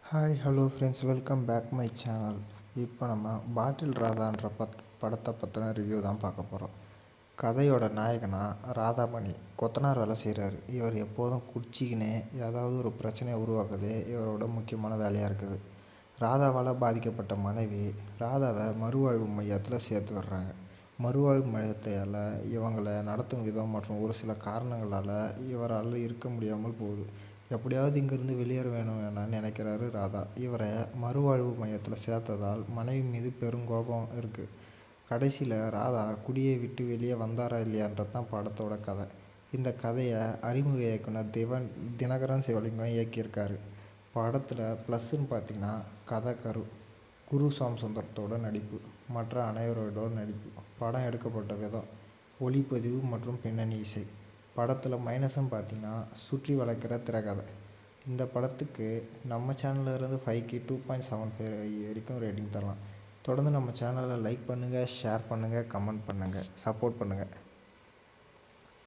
Hi hello friends, welcome back my channel. இப்போ நம்ம பாட்டில் ராதான்ற படத்தை பற்றின ரிவ்யூ தான் பார்க்க போகிறோம். கதையோட நாயகனா ராதாமணி கொத்தனார் வேலை செய்கிறாரு. இவர் எப்போதும் குடிச்சிக்கினே ஏதாவது ஒரு பிரச்சனையை உருவாக்குதே இவரோட முக்கியமான வேலையாக இருக்குது. ராதாவால் பாதிக்கப்பட்ட மனைவி ராதாவை மறுவாழ்வு மையத்தில் சேர்த்து விடுறாங்க. மறுவாழ்வு மையத்தால் இவங்களை நடத்தும் விதம் மற்றும் ஒரு சில காரணங்களால் இவரால் இருக்க முடியாமல் போகுது. எப்படியாவது இங்கேருந்து வெளியேற வேணும்னு நினைக்கிறாரு ராதா. இவரை மறுவாழ்வு மையத்தில் சேர்த்ததால் மனைவி மீது பெருங்கோபம் இருக்குது. கடைசியில் ராதா குடியை விட்டு வெளியே வந்தாரா இல்லையான்றது தான் படத்தோட கதை. இந்த கதையை அறிமுக இயக்குனர் தினகரன் சிவலிங்கம் இயக்கியிருக்காரு. படத்தில் ப்ளஸ்ன்னு பார்த்திங்கன்னா கதை குரு சோமசுந்தரத்தோட நடிப்பு, மற்ற அனைவரோட நடிப்பு, படம் எடுக்கப்பட்ட விதம், ஒளிப்பதிவு மற்றும் பின்னணி இசை. படத்தில் மைனஸ்ன்னு பார்த்திங்கன்னா சுற்றி வளைக்கிற திரைக்கதை. இந்த படத்துக்கு நம்ம சேனலில் இருந்து 5K 2.75 வரைக்கும் ரேட்டிங் தரலாம். தொடர்ந்து நம்ம சேனலை லைக் பண்ணுங்கள், ஷேர் பண்ணுங்கள், கமெண்ட் பண்ணுங்கள், சப்போர்ட் பண்ணுங்கள்.